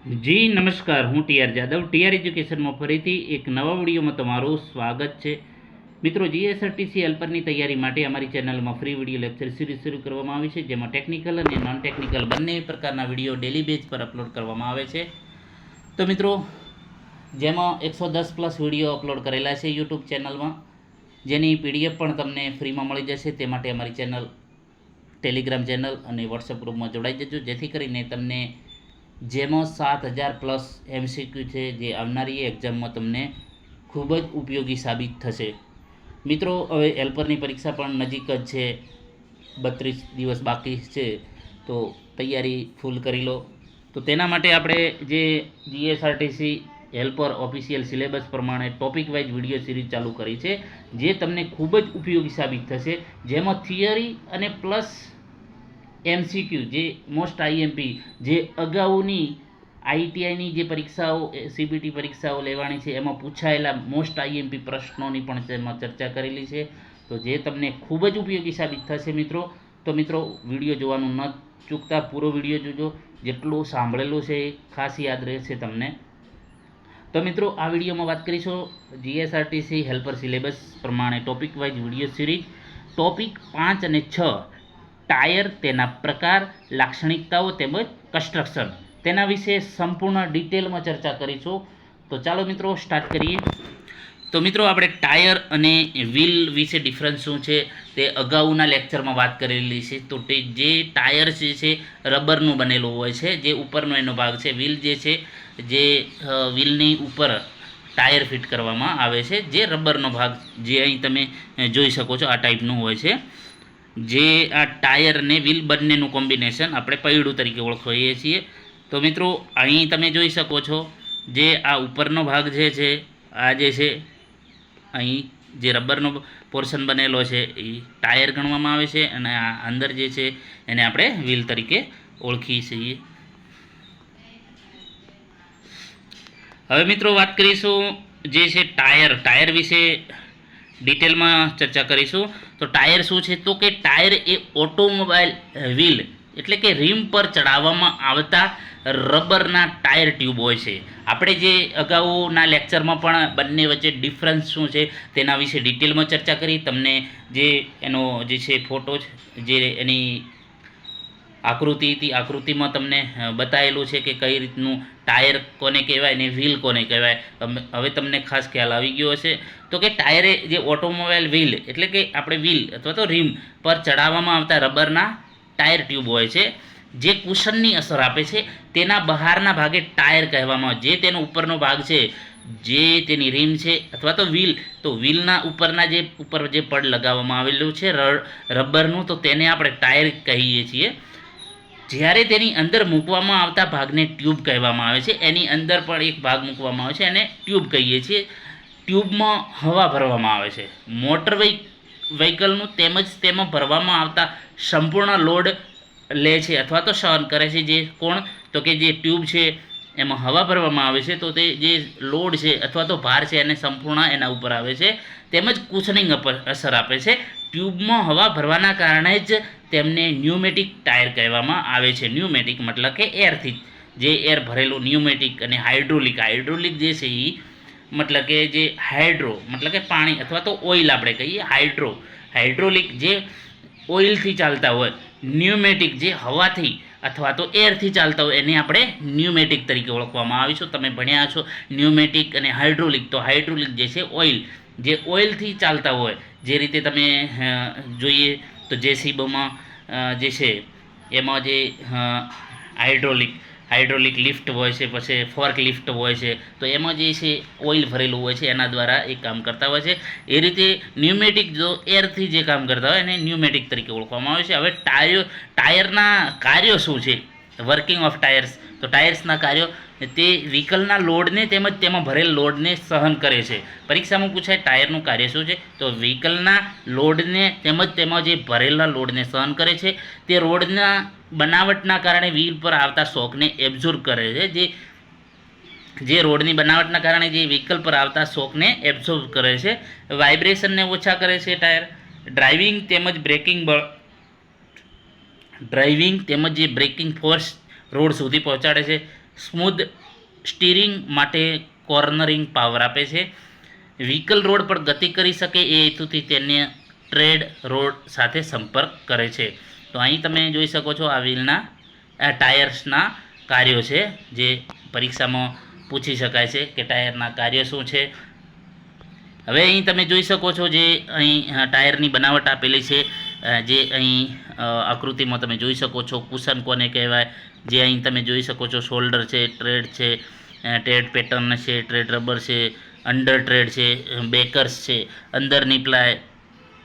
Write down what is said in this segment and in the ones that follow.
જી નમસ્કાર, હું TR Jadav TR એજ્યુકેશનમાં ફરીથી એક નવા વિડીયોમાં તમારું સ્વાગત છે. મિત્રો, જીએસઆરટીસી હેલ્પરની તૈયારી માટે અમારી ચેનલમાં ફ્રી વિડીયો લેક્ચર સિરીઝ શરૂ કરવામાં આવી છે, જેમાં ટેકનિકલ અને નોન ટેકનિકલ બંને પ્રકારના વિડીયો ડેલી બેઝ પર અપલોડ કરવામાં આવે છે. તો મિત્રો, જેમાં 110+ વિડીયો અપલોડ કરેલા છે યુટ્યુબ ચેનલમાં, જેની પીડીએફ પણ તમને ફ્રીમાં મળી જશે. તે માટે અમારી ચેનલ, ટેલિગ્રામ ચેનલ અને વોટ્સઅપ ગ્રુપમાં જોડાઈ જજો, જેથી કરીને તમને જેમાં 7000+ MCQ છે, જે આવનારી એક્ઝામમાં તમને ખૂબ જ ઉપયોગી સાબિત થશે. મિત્રો, હવે હેલ્પરની પરીક્ષા પણ નજીક જ છે, 32 દિવસ બાકી છે, તો તૈયારી ફૂલ કરી લો. તો તેના માટે આપણે જે જીએસઆરટીસી હેલ્પર ઓફિશિયલ સિલેબસ પ્રમાણે ટોપિક વાઇઝ વિડીયો સિરીઝ ચાલુ કરી છે, જે તમને ખૂબ જ ઉપયોગી સાબિત થશે, જેમાં થિયરી અને પ્લસ MCQ, જે મોસ્ટ આઈએમપી, જે અગાઉની આઈટીઆઈની જે પરીક્ષાઓ, સીબીટી પરીક્ષાઓ લેવાની છે, એમાં પૂછાયેલા મોસ્ટ આઈએમપી પ્રશ્નોની પણ તેમાં ચર્ચા કરેલી છે, તો જે તમને ખૂબ જ ઉપયોગી સાબિત થશે મિત્રો. તો મિત્રો, વિડીયો જોવાનું ન ચૂકતા, પૂરો વિડીયો જોજો, જેટલું સાંભળેલું છે એ ખાસ યાદ રહેશે તમને. તો મિત્રો, આ વિડીયોમાં વાત કરીશું જીએસઆરટીસી હેલ્પર સિલેબસ પ્રમાણે topic wise video series, topic 5 અને 6, ટાયર, તેના પ્રકાર, લાક્ષણિકતાઓ તેમજ કન્સ્ટ્રક્શન, તેના વિશે સંપૂર્ણ ડિટેલમાં ચર્ચા કરીશું. તો ચાલો મિત્રો, સ્ટાર્ટ કરીએ. તો મિત્રો, આપણે ટાયર અને વ્હીલ વિશે ડિફરન્સ શું છે તે અગાઉના લેક્ચરમાં વાત કરેલી છે. તો જે ટાયર છે રબરનું બનેલું હોય છે, જે ઉપરનો એનો ભાગ છે. વ્હીલ જે છે, જે વ્હીલની ઉપર ટાયર ફિટ કરવામાં આવે છે, જે રબરનો ભાગ, જે અહીં તમે જોઈ શકો છો, આ ટાઈપનું હોય છે. જે આ ટાયર અને વ્હીલ બંનેનું કોમ્બિનેશન આપણે પૈડું તરીકે ઓળખીએ છીએ. તો મિત્રો, અહીં તમે જોઈ શકો છો, જે આ ઉપરનો ભાગ જે છે, આ જે છે, અહીં જે રબરનો પોર્શન બનેલો છે એ ટાયર ગણવામાં આવે છે, અને આ અંદર જે છે એને આપણે વ્હીલ તરીકે ઓળખીએ છીએ. હવે મિત્રો, વાત કરીશું જે છે ટાયર વિશે ડિટેલમાં ચર્ચા કરીશું. તો ટાયર શું છે? તો કે ટાયર એ ઓટોમોબાઈલ વ્હીલ એટલે કે રિમ પર ચડાવવામાં આવતા રબરના ટાયર ટ્યુબ હોય છે. આપણે જે અગાઉના લેક્ચરમાં પણ બંને વચ્ચે ડિફરન્સ શું છે તેના વિશે ડિટેલમાં ચર્ચા કરી. તમને જે એનો જે છે ફોટો, જે એની આકૃતિ હતી, આકૃતિમાં તમને બતાવેલું છે કે કઈ રીતનું ટાયર કોને કહેવાય ને વ્હીલ કોને કહેવાય. હવે તમને ખાસ ખ્યાલ આવી ગયો હશે. તો કે ટાયરે જે ઓટોમોબાઈલ વ્હીલ એટલે કે આપણે વ્હીલ અથવા તો રિમ પર ચડાવવામાં આવતા રબરના ટાયર ટ્યુબ હોય છે, જે કુશનની અસર આપે છે. તેના બહારના ભાગે ટાયર કહેવામાં આવે, જે તેનો ઉપરનો ભાગ છે, જે તેની રિમ છે અથવા તો વ્હીલ, તો વ્હીલના ઉપરના જે ઉપર જે પડ લગાવવામાં આવેલું છે રબરનું, તો તેને આપણે ટાયર કહીએ છીએ. જ્યારે તેની અંદર મૂકવામાં આવતા ભાગને ટ્યુબ કહેવામાં આવે છે. એની અંદર પણ એક ભાગ મૂકવામાં આવે છે, એને ટ્યુબ કહીએ છીએ. ટ્યુબમાં હવા ભરવામાં આવે છે. મોટર વ્હીકલનું તેમજ તેમાં ભરવામાં આવતા સંપૂર્ણ લોડ લે છે અથવા તો સહન કરે છે. જે કોણ? તો કે જે ટ્યુબ છે, એમાં હવા ભરવામાં આવે છે, તો તે જે લોડ છે અથવા તો ભાર છે એને સંપૂર્ણ એના ઉપર આવે છે. તેમજ કુશનિંગ અસર આપે છે. ટ્યુબમાં હવા ભરવાના કારણે જ તેમને ન્યુમેટિક ટાયર કહેવામાં આવે છે. ન્યુમેટિક મતલબ કે એરથી, જે એર ભરેલું ન્યુમેટિક. અને હાઇડ્રોલિક જે છે એ મતલબ કે જે હાઇડ્રો મતલબ કે પાણી અથવા તો ઓઇલ આપણે કહીએ. હાઇડ્રોલિક જે ઓઇલથી ચાલતા હોય, ન્યુમેટિક જે હવાથી અથવા તો એરથી ચાલતા હોય, એને આપણે ન્યુમેટિક તરીકે ઓળખવામાં આવીશું. તમે ભણ્યા છો ન્યુમેટિક અને હાઇડ્રોલિક. તો હાઇડ્રોલિક જે છે ઓઇલ, જે ઓઇલથી ચાલતા હોય, જે રીતે તમે જોઈએ તો જેસીબીમાં જે છે એમાં જે હાઇડ્રોલિક લિફ્ટ હોય છે, પછી ફોર્ક લિફ્ટ હોય છે, તો એમાં જે છે ઓઇલ ભરેલું હોય છે, એના દ્વારા એ કામ કરતા હોય છે. એ રીતે ન્યુમેટિક જો એરથી જે કામ કરતા હોય એને ન્યુમેટિક તરીકે ઓળખવામાં આવે છે. હવે ટાયરના કાર્યો શું છે? Working of tyres. તો ટાયર્સના કાર્યો, તે વ્હીકલના લોડને તેમજ તેમાં ભરેલ લોડને સહન કરે છે. પરીક્ષામાં પૂછાય ટાયરનું કાર્ય શું છે? તો વ્હીકલના લોડને તેમજ તેમાં જે ભરેલા લોડને સહન કરે છે. તે રોડના બનાવટના કારણે વ્હીલ પર આવતા શોકને એબ્ઝોર્બ કરે છે. જે રોડની બનાવટના કારણે જે વ્હીકલ પર આવતા શોકને એબ્ઝોર્બ કરે છે. વાઇબ્રેશનને ઓછા કરે છે ટાયર. ડ્રાઇવિંગ તેમજ જે બ્રેકિંગ ફોર્સ રોડ સુધી પહોંચાડે છે. સ્મૂધ સ્ટીરિંગ માટે કોર્નરિંગ પાવર આપે છે. વ્હીકલ રોડ પર ગતિ કરી શકે એ હેતુથી તેને ટ્રેડ રોડ સાથે સંપર્ક કરે છે. તો અહીં તમે જોઈ શકો છો આ વ્હીલના ટાયર્સના કાર્યો છે જે પરીક્ષામાં પૂછી શકાય છે કે ટાયરના કાર્ય શું છે. હવે અહીં તમે જોઈ શકો છો જે અહીં ટાયરની બનાવટ આપેલી છે, જે અહીં આકૃતિમાં તમે જોઈ શકો છો. કુશન કોને કહેવાય, જે અહીં તમે જોઈ શકો છો શોલ્ડર છે, ટ્રેડ છે, ટ્રેડ પેટર્ન છે, ટ્રેડ રબર છે, અંડર ટ્રેડ છે, બેકર્સ છે, અંદરની પ્લાય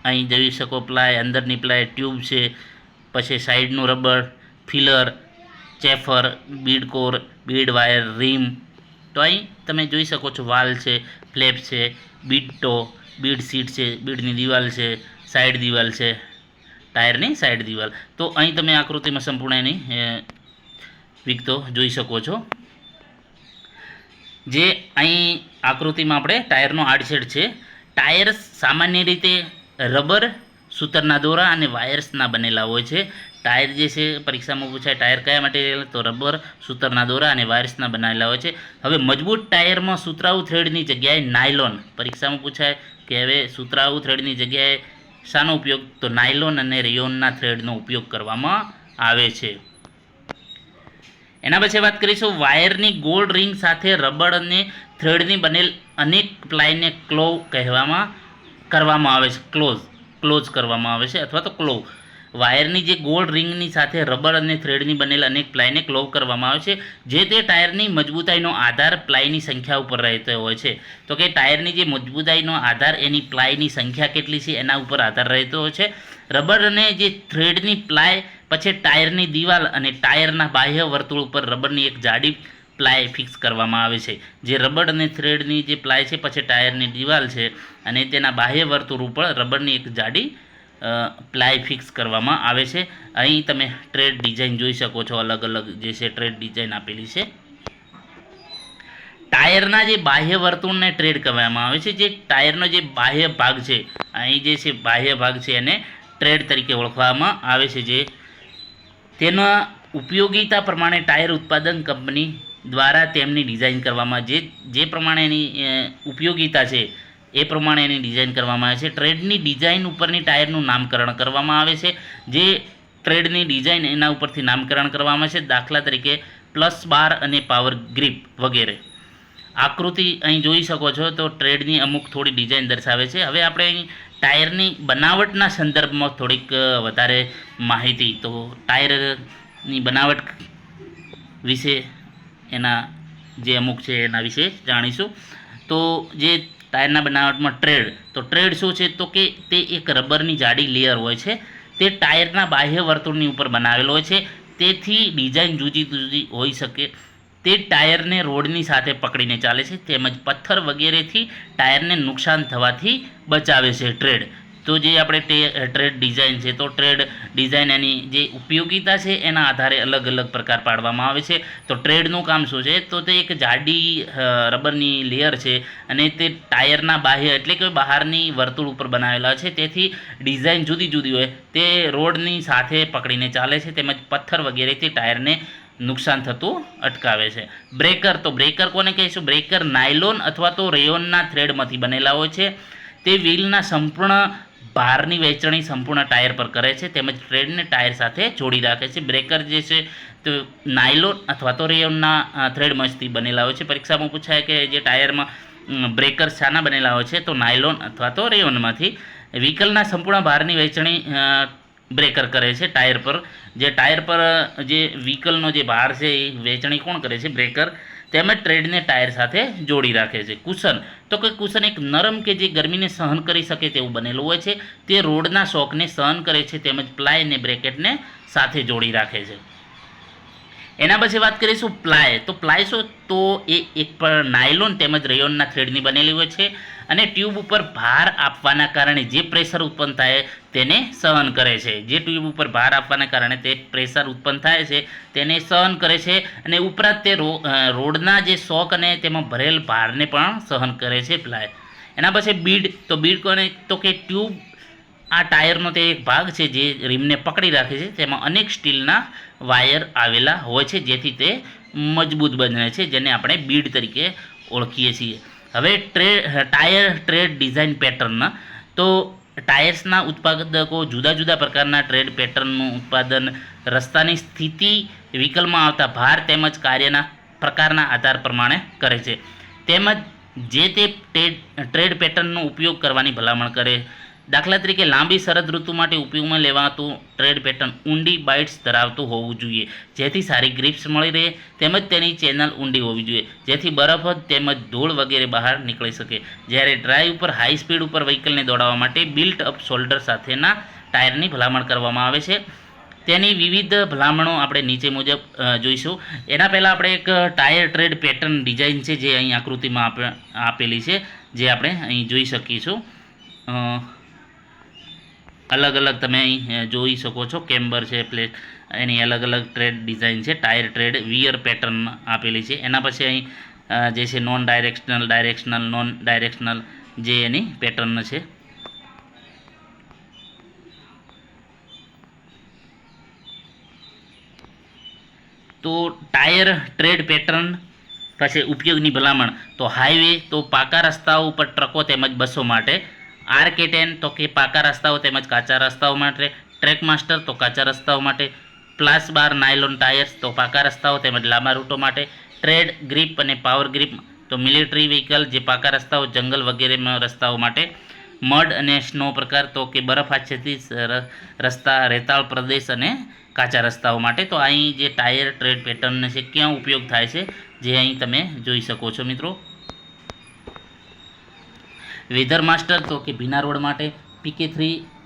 અહીં જોઈ શકો પ્લાય, અંદરની પ્લાય, ટ્યુબ છે, પછી સાઈડનું rubber, filler, chafer, bead core, bead wire, rim. તો અહીં તમે જોઈ શકો છો વાલ છે, ફ્લેપ છે, બીડ ટો, બીડ સીટ છે, બીડની દિવાલ છે, સાઈડ દિવાલ છે, ટાયરની સાઈડ દિવાલ. તો અહીં તમે આકૃતિમાં સંપૂર્ણ એની વિગતો જોઈ શકો છો. જે અહીં આકૃતિમાં આપણે ટાયરનો આડછેડ છે. ટાયર સામાન્ય રીતે રબર, સૂતરના દોરા અને વાયર્સના બનેલા હોય છે. ટાયર જે છે પરીક્ષામાં પૂછાય ટાયર કયા મટીરિયલ, તો રબર, સૂતરના દોરા અને વાયર્સના બનાવેલા હોય છે. હવે મજબૂત ટાયરમાં સુતરાઉ થ્રેડની જગ્યાએ નાયલોન, પરીક્ષામાં પૂછાય કે હવે સુતરાઉ થ્રેડની જગ્યાએ શાનો ઉપયોગ, તો નાયલોન અને રેયોનના થ્રેડનો ઉપયોગ કરવામાં આવે છે. એના પછી વાત કરીશું વાયરની ગોલ્ડ રિંગ સાથે રબર અને થ્રેડની બનેલ અનેક પ્લાયને ક્લોવ કરવામાં આવે છે. ક્લોઝ કરવામાં આવે છે અથવા તો ક્લોવ. વાયરની જે ગોલ્ડ રિંગની સાથે રબર અને થ્રેડની બનેલ અનેક પ્લાયને ક્લોવ કરવામાં આવે છે, જે તે ટાયરની મજબૂતાઈનો આધાર પ્લાયની સંખ્યા ઉપર રહેતો હોય છે. તો કે ટાયરની જે મજબૂતાઈનો આધાર એની પ્લાયની સંખ્યા કેટલી છે એના ઉપર આધાર રહેતો હોય છે. રબર અને જે થ્રેડની પ્લાય પછી ટાયરની દિવાલ અને ટાયરના બાહ્ય વર્તુળ ઉપર રબરની એક જાડી પ્લાય ફિક્સ કરવામાં આવે છે. જે રબર અને થ્રેડની જે પ્લાય છે પછી ટાયરની દિવાલ છે અને તેના બાહ્ય વર્તુળ ઉપર રબરની એક જાડી પ્લાય ફિક્સ કરવામાં આવે છે. અહીં તમે ટ્રેડ ડિઝાઇન જોઈ શકો છો, અલગ અલગ જે છે ટ્રેડ ડિઝાઇન આપેલી છે. ટાયરના જે બાહ્ય વર્તુળને ટ્રેડ કહેવામાં આવે છે. જે ટાયરનો જે બાહ્ય ભાગ છે, અહીં જે છે બાહ્ય ભાગ છે એને ટ્રેડ તરીકે ઓળખવામાં આવે છે. જે તેના ઉપયોગિતા પ્રમાણે ટાયર ઉત્પાદન કંપની દ્વારા તેમની ડિઝાઇન કરવામાં જે પ્રમાણે એની ઉપયોગિતા છે એ પ્રમાણે એની ડિઝાઇન કરવામાં આવે છે. ટ્રેડની ડિઝાઇન ઉપરની ટાયરનું નામકરણ કરવામાં આવે છે. જે ટ્રેડની ડિઝાઇન એના ઉપરથી નામકરણ કરવામાં આવે છે, દાખલા તરીકે પ્લસ બાર અને પાવર ગ્રીપ વગેરે. આકૃતિ અહીં જોઈ શકો છો તો ટ્રેડની અમુક થોડી ડિઝાઇન દર્શાવે છે. હવે આપણે અહીં ટાયરની બનાવટના સંદર્ભમાં થોડીક વધારે માહિતી, તો ટાયરની બનાવટ વિશે એના જે અમુક છે એના વિશે જાણીશું. તો જે ટાયરના બનાવટમાં ટ્રેડ શું છે, તો કે તે એક રબરની જાડી લેયર હોય છે. તે ટાયરના બાહ્ય વર્તુળની ઉપર બનાવેલો હોય છે. તેથી ડિઝાઇન જુદી જુદી હોઈ શકે. તે ટાયરને રોડની સાથે પકડીને ચાલે છે, તેમજ પથ્થર વગેરેથી ટાયરને નુકસાન થવાથી બચાવે છે ટ્રેડ. તો જે આપણે ટ્રેડ ડિઝાઇન છે, તો ટ્રેડ ડિઝાઇન એની જે ઉપયોગિતા છે એના આધારે અલગ અલગ પ્રકાર પાડવામાં આવે છે. તો ટ્રેડનું કામ શું છે, તો તે એક જાડી રબરની લેયર છે અને તે ટાયરના બાહ્ય એટલે કે બહારની વર્તુળ ઉપર બનાવેલા છે. તેથી ડિઝાઇન જુદી જુદી હોય, તે રોડની સાથે પકડીને ચાલે છે, તેમજ પથ્થર વગેરેથી ટાયરને નુકસાન થતું અટકાવે છે. બ્રેકર કોને કહીશું? બ્રેકર નાયલોન અથવા તો રેયોનના થ્રેડમાંથી બનેલા હોય છે. તે વ્હીલના સંપૂર્ણ ભારની વહેંચણી સંપૂર્ણ ટાયર પર કરે છે, તેમજ ટ્રેડને ટાયર સાથે જોડી રાખે છે. બ્રેકર જે છે તો નાયલોન અથવા તો રેયોનના થ્રેડમાંથી બનેલા હોય છે. પરીક્ષામાં પૂછાય કે જે ટાયરમાં બ્રેકર શાના બનેલા હોય છે, તો નાયલોન અથવા તો રેયોનમાંથી. વ્હીકલના સંપૂર્ણ ભારની વહેંચણી બ્રેકર કરે છે ટાયર પર. જે ટાયર પર જે વ્હીકલનો જે ભાર છે એ વહેંચણી કોણ કરે છે? બ્રેકર. તેમજ ટ્રેડને ટાયર સાથે જોડી રાખે છે. કુશન, તો કે કુશન એક નરમ કે જે ગરમીને સહન કરી શકે તેવું બનેલું હોય છે. તે રોડના શોકને સહન કરે છે, તેમજ પ્લાય અને બ્રેકેટને સાથે જોડી રાખે છે. એના પછી વાત કરીશું પ્લાય. તો પ્લાય શું, તો એ એક પણ નાયલોન તેમજ રેયોનના થ્રેડની બનેલી હોય છે અને ટ્યુબ ઉપર ભાર આપવાના કારણે જે પ્રેશર ઉત્પન્ન થાય તેને સહન કરે છે. જે ટ્યુબ ઉપર ભાર આપવાના કારણે તે પ્રેશર ઉત્પન્ન થાય છે તેને સહન કરે છે અને ઉપરાંત તે રોડના જે શોક અને તેમાં ભરેલ ભારને પણ સહન કરે છે પ્લાય. એના પછી બીડ કોને, તો કે ટ્યુબ આ ટાયરનો તે એક ભાગ છે જે રીમને પકડી રાખે છે. તેમાં અનેક સ્ટીલના વાયર આવેલા હોય છે, જેથી તે મજબૂત બને છે, જેને આપણે બીડ તરીકે ઓળખીએ છીએ. હવે ટાયર ટ્રેડ ડિઝાઇન પેટર્ન. તો ટાયર્સના ઉત્પાદકો જુદા જુદા પ્રકારના ટ્રેડ પેટર્નનું ઉત્પાદન રસ્તાની સ્થિતિ, વ્હીકલમાં આવતા ભાર તેમજ કાર્યના પ્રકારના આધાર પ્રમાણે કરે છે, તેમજ જે તે ટ્રેડ પેટર્નનો ઉપયોગ કરવાની ભલામણ કરે. દાખલા તરીકે લાંબી શરદ ઋતુ માટે ઉપયોગમાં લેવાતું ટ્રેડ પેટર્ન ઊંડી બાઇટ્સ ધરાવતું હોવું જોઈએ, જેથી સારી ગ્રીપ્સ મળી રહે, તેમજ તેની ચેનલ ઊંડી હોવી જોઈએ, જેથી બરફ તેમજ ધૂળ વગેરે બહાર નીકળી શકે. જ્યારે ડ્રાઈવ ઉપર હાઈ સ્પીડ ઉપર વ્હીકલને દોડાવવા માટે બિલ્ટ અપ શોલ્ડર સાથેના ટાયરની ભલામણ કરવામાં આવે છે. તેની વિવિધ ભલામણો આપણે નીચે મુજબ જોઈશું. એના પહેલાં આપણે એક ટાયર ટ્રેડ પેટર્ન ડિઝાઇન છે, જે અહીં આકૃતિમાં આપેલી છે, જે આપણે અહીં જોઈ શકીશું. અલગ અલગ તમે અહીં જોઈ શકો છો. કેમ્બર છે, પ્લેટ, એની અલગ અલગ ટ્રેડ ડિઝાઇન છે. ટાયર ટ્રેડ વિયર પેટર્ન આપેલી છે. એના પછી અહીં જે છે non directional, directional, non directional, જે એની પેટર્ન છે. તો ટાયર ટ્રેડ પેટર્ન પછી ઉપયોગની ભલામણ. તો હાઈવે તો પાકા રસ્તાઓ ઉપર ટ્રકો તેમજ બસો માટે. આર-K10 તો કે પાકા રસ્તાઓ તેમજ કાચા રસ્તાઓ માટે. ટ્રેક માસ્ટર તો કાચા રસ્તાઓ માટે. પ્લાસ બાર નાયલોન ટાયર્સ તો પાકા રસ્તાઓ તેમજ લાંબા રૂટો માટે. ટ્રેડ ગ્રીપ અને પાવર ગ્રીપ તો મિલિટરી વ્હીકલ, જે પાકા રસ્તાઓ, જંગલ વગેરેમાં રસ્તાઓ માટે. મડ અને સ્નો પ્રકાર તો કે બરફ આચ્છાદિત રસ્તા, રેતાળ પ્રદેશ અને કાચા રસ્તાઓ માટે. તો અહીં જે ટાયર ટ્રેડ પેટર્ન છે ક્યાં ઉપયોગ થાય છે, જે અહીં તમે જોઈ શકો છો મિત્રો. વેધર માસ્ટર તો કે ભીના રોડ માટે. PK3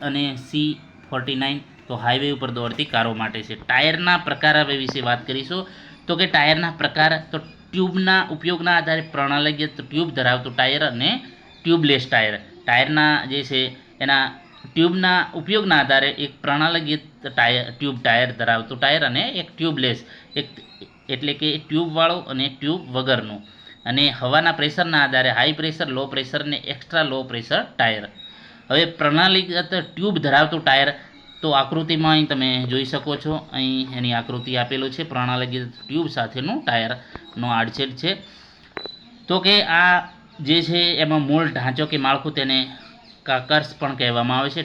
અને C49 તો હાઈવે ઉપર દોડતી કારો માટે છે. ટાયરના પ્રકાર હવે વિશે વાત કરીશું. તો કે ટાયરના પ્રકાર તો ટ્યુબના ઉપયોગના આધારે પ્રણાલીગત ટ્યુબ ધરાવતું ટાયર અને ટ્યુબલેસ ટાયર. ટાયરના જે છે એના ટ્યુબના ઉપયોગના આધારે એક પ્રણાલીગત ટ્યુબ ટાયર ધરાવતું ટાયર અને એક ટ્યુબલેસ, એટલે કે ટ્યુબવાળું અને ટ્યુબ વગરનું. અને હવાના પ્રેશરના આધારે હાઈ પ્રેશર, લો પ્રેશર અને એક્સ્ટ્રા લો પ્રેશર ટાયર. હવે પ્રણાલીગત ટ્યુબ ધરાવતું ટાયર તો આકૃતિમાં અહીં તમે જોઈ શકો છો. અહીં એની આકૃતિ આપેલું છે. પ્રણાલીગત ટ્યુબ સાથેનું ટાયરનો આડછેદ છે. તો કે આ જે છે એમાં મૂળ ઢાંચો કે માળખું, તેને કાકર્સ પણ કહેવામાં આવે છે.